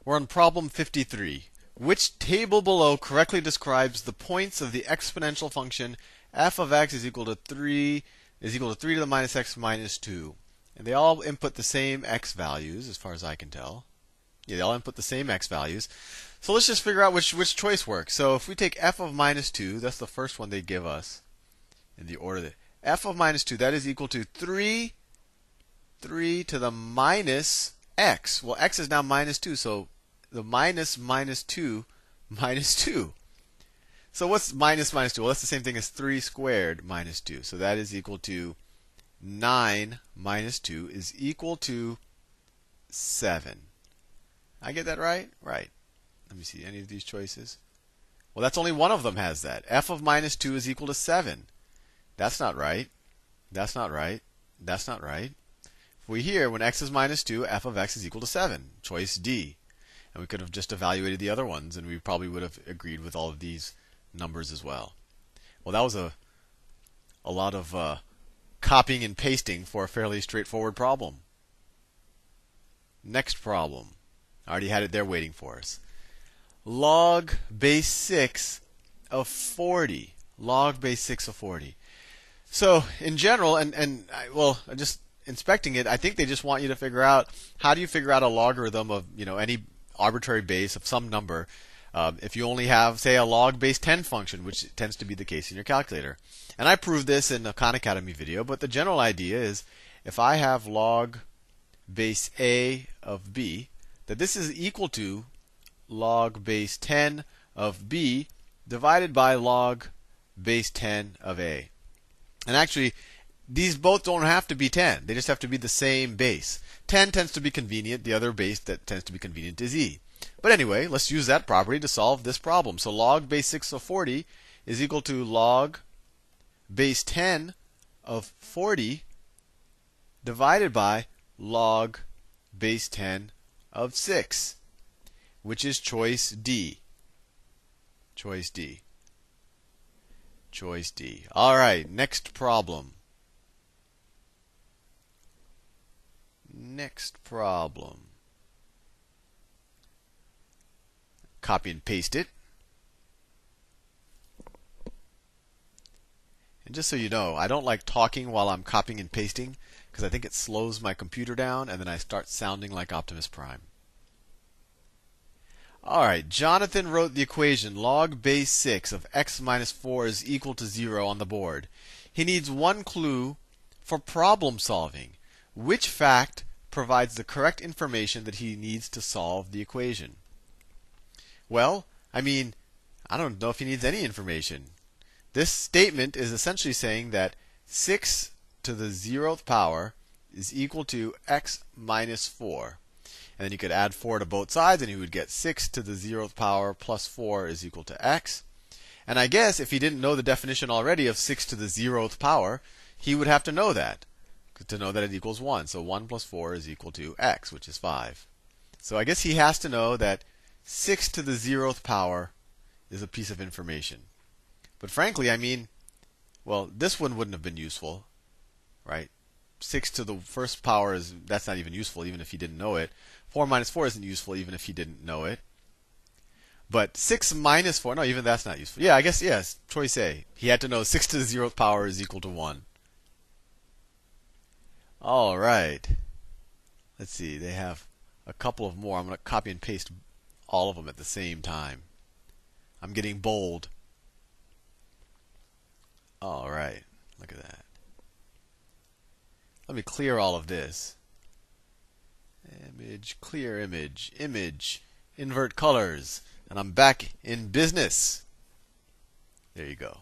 We're on problem 53. Which table below correctly describes the points of the exponential function f of x is equal to 3 to the minus x minus 2? And they all input the same x values, as far as I can tell. Yeah, they all input the same x values. So let's just figure out which choice works. So if we take f of minus 2, that's the first one they give us in the order that f of minus 2, that is equal to 3 to the minus x. Well, x is now minus 2, so the minus 2 minus 2. So what's minus 2? Well, that's the same thing as 3 squared minus 2. So that is equal to 9 minus 2 is equal to 7. I get that right? Right. Let me see any of these choices. Well, that's only one of them has that. F of minus 2 is equal to 7. That's not right. That's not right. That's not right. If we here, when x is minus 2, f of x is equal to 7. Choice D. And we could have just evaluated the other ones, and we probably would have agreed with all of these numbers as well. Well, that was a lot of copying and pasting for a fairly straightforward problem. Next problem. I already had it there waiting for us. Log base 6 of 40. Log base 6 of 40. So in general, just inspecting it, I think they just want you to figure out how do you figure out a logarithm of any arbitrary base of some number if you only have, say, a log base 10 function, which tends to be the case in your calculator. And I proved this in a Khan Academy video, but the general idea is if I have log base a of b, that this is equal to log base 10 of b divided by log base 10 of a. And actually, these both don't have to be 10. They just have to be the same base. 10 tends to be convenient. The other base that tends to be convenient is e. But anyway, let's use that property to solve this problem. So log base 6 of 40 is equal to log base 10 of 40 divided by log base 10 of 6, which is choice D. Choice D. Choice D. All right, next problem. Next problem. Copy and paste it. And just so you know, I don't like talking while I'm copying and pasting because I think it slows my computer down and then I start sounding like Optimus Prime. All right, Jonathan wrote the equation log base 6 of x minus 4 is equal to 0 on the board. He needs one clue for problem solving. Which fact provides the correct information that he needs to solve the equation? Well, I don't know if he needs any information. This statement is essentially saying that 6 to the 0th power is equal to x minus 4. And then you could add 4 to both sides, and you would get 6 to the 0th power plus 4 is equal to x. And I guess if he didn't know the definition already of 6 to the 0th power, he would have to know that it equals 1. So 1 plus 4 is equal to x, which is 5. So I guess he has to know that 6 to the 0th power is a piece of information. But frankly, this one wouldn't have been useful, right? 6 to the first power that's not even useful, even if he didn't know it. 4 minus 4 isn't useful, even if he didn't know it. But 6 minus 4, no, even that's not useful. Yeah, I guess, yes, choice A. He had to know 6 to the 0th power is equal to 1. All right. Let's see, they have a couple of more. I'm going to copy and paste all of them at the same time. I'm getting bold. All right, look at that. Let me clear all of this. Image, clear image, image, invert colors, and I'm back in business. There you go.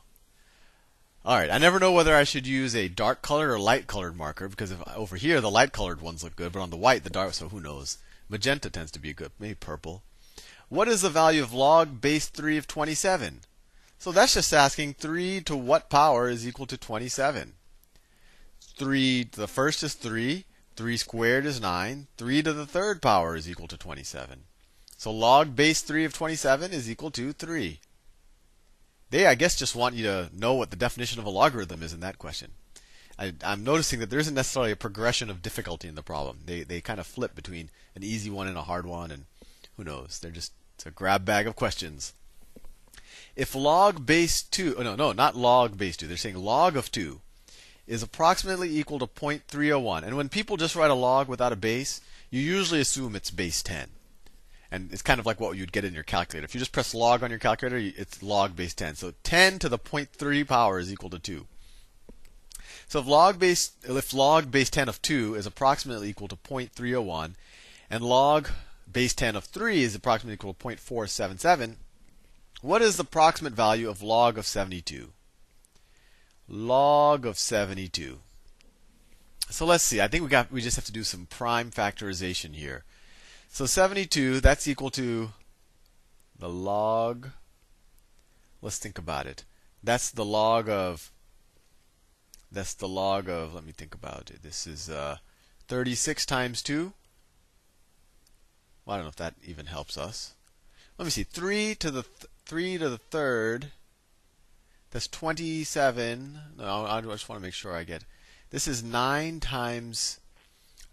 All right, I never know whether I should use a dark colored or light colored marker because over here the light colored ones look good, but on the white the dark, so who knows? Magenta tends to be good, maybe purple. What is the value of log base 3 of 27? So that's just asking 3 to what power is equal to 27? 3 to the first is 3. 3 squared is 9. 3 to the third power is equal to 27. So log base 3 of 27 is equal to 3. They, I guess, just want you to know what the definition of a logarithm is in that question. I'm noticing that there isn't necessarily a progression of difficulty in the problem. They kind of flip between an easy one and a hard one, and Who knows? It's a grab bag of questions. If log base 2, oh no, not log base 2, they're saying log of 2 is approximately equal to 0.301. And when people just write a log without a base, you usually assume it's base 10. And it's kind of like what you'd get in your calculator. If you just press log on your calculator, it's log base 10. So 10 to the 0.3 power is equal to 2. So if log base 10 of 2 is approximately equal to 0.301, and log base 10 of 3 is approximately equal to 0.477, what is the approximate value of log of 72? Log of 72. So let's see. I think we just have to do some prime factorization here. So 72, that's equal to the log. Let's think about it. That's the log of, let me think about it. This is 36 times 2. Well, I don't know if that even helps us. Let me see. 3 to the third. That's 27. No, I just want to make sure I get. This is 9 times.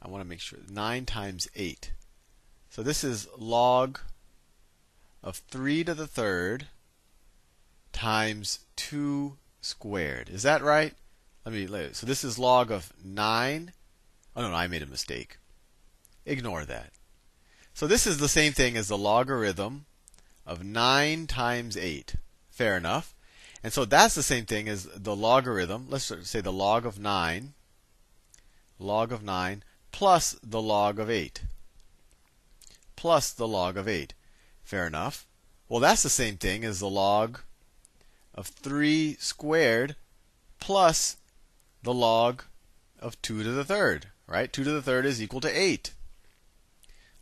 I want to make sure 9 times 8. So this is log of 3 to the third times 2 squared. Is that right? So this is log of 9. Oh no, I made a mistake. Ignore that. So this is the same thing as the logarithm of 9 times 8. Fair enough. And so that's the same thing as the logarithm. Let's say the log of 9 plus the log of 8. Plus the log of 8. Fair enough. Well, that's the same thing as the log of 3 squared plus the log of 2 to the third, right? 2 to the third is equal to 8.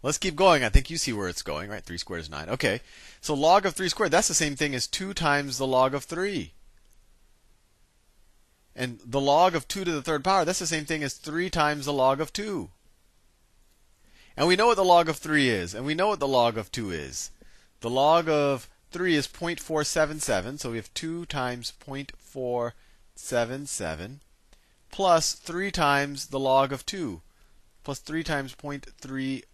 Let's keep going. I think you see where it's going, right? 3 squared is 9. Okay. So log of 3 squared, that's the same thing as 2 times the log of 3. And the log of 2 to the third power, that's the same thing as 3 times the log of 2. And we know what the log of 3 is, and we know what the log of 2 is. The log of 3 is 0.477, so we have 2 times 0.477 plus 3 times the log of 2 plus 3 times 0.301.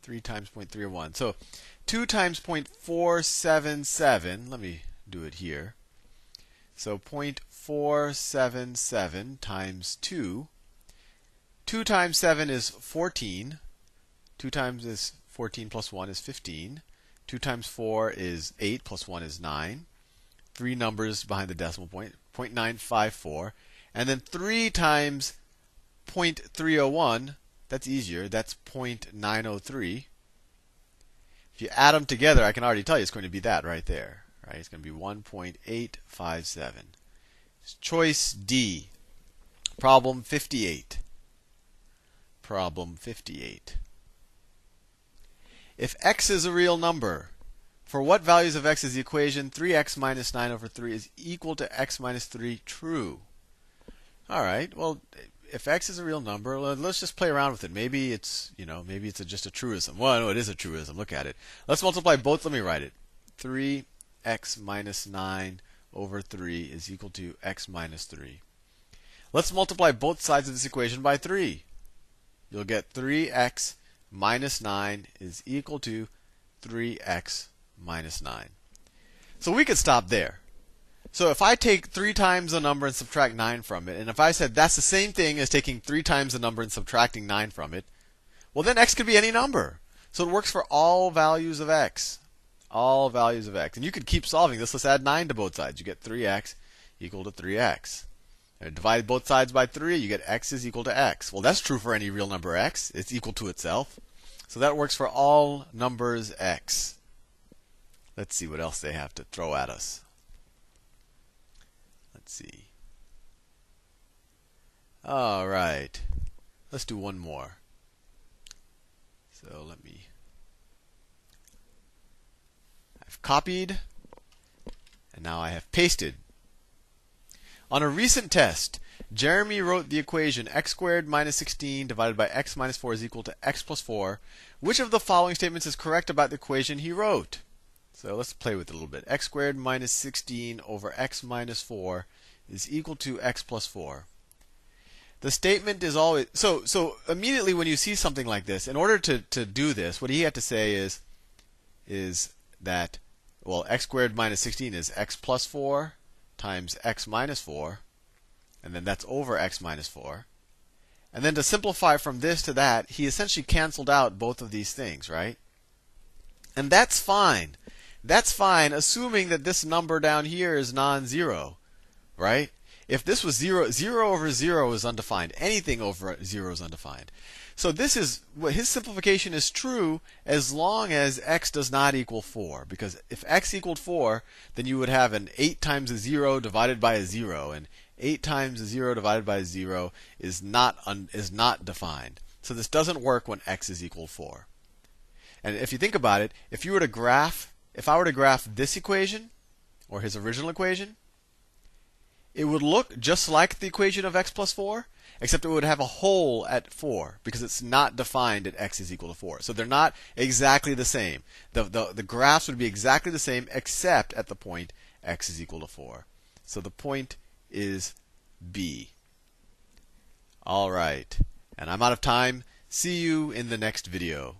3 times 0.301. So 2 times 0.477, let me do it here. So 0.477 times 2. 2 times 7 is 14. 2 times is 14 plus 1 is 15. 2 times 4 is 8 plus 1 is 9. 3 numbers behind the decimal point, 0.954. And then 3 times 0.301, that's easier, that's 0.903. If you add them together, I can already tell you it's going to be that right there. Right? It's going to be 1.857. Choice D. Problem 58. Problem 58. If x is a real number, for what values of x is the equation 3x minus 9 over 3 is equal to x minus 3 true? All right. Well, if x is a real number, let's just play around with it. Maybe it's, just a truism. Well, no, it is a truism. Look at it. Let's multiply both. Let me write it. 3x minus 9 over 3 is equal to x minus 3. Let's multiply both sides of this equation by 3. You'll get 3x minus 9 is equal to 3x minus 9. So we could stop there. So if I take 3 times the number and subtract 9 from it, and if I said that's the same thing as taking 3 times the number and subtracting 9 from it, well then x could be any number. So it works for all values of x. All values of x. And you could keep solving this. Let's add 9 to both sides. You get 3x equal to 3x. And divide both sides by 3, you get x is equal to x. Well, that's true for any real number x. It's equal to itself. So that works for all numbers x. Let's see what else they have to throw at us. Let's see. All right. Let's do one more. So I've copied, and now I have pasted. On a recent test, Jeremy wrote the equation x squared minus 16 divided by x minus 4 is equal to x plus 4. Which of the following statements is correct about the equation he wrote? So let's play with it a little bit. X squared minus 16 over x minus 4 is equal to x plus 4. The statement is always so immediately when you see something like this, in order to do this, what he had to say is that, well, x squared minus 16 is x plus 4 times x minus 4, and then that's over x minus 4. And then to simplify from this to that, he essentially canceled out both of these things, right? And that's fine. That's fine, assuming that this number down here is non-zero, right? If this was 0, 0 over 0 is undefined. Anything over 0 is undefined. So this is his simplification is true as long as x does not equal 4. Because if x equaled 4, then you would have an 8 times a 0 divided by a 0, and 8 times a 0 divided by a 0 is not defined. So this doesn't work when x is equal to 4. And if you think about it, if I were to graph this equation, or his original equation, it would look just like the equation of x plus 4, except it would have a hole at 4 because it's not defined at x is equal to 4. So they're not exactly the same. The graphs would be exactly the same except at the point x is equal to 4. So the point is B. All right. And I'm out of time. See you in the next video.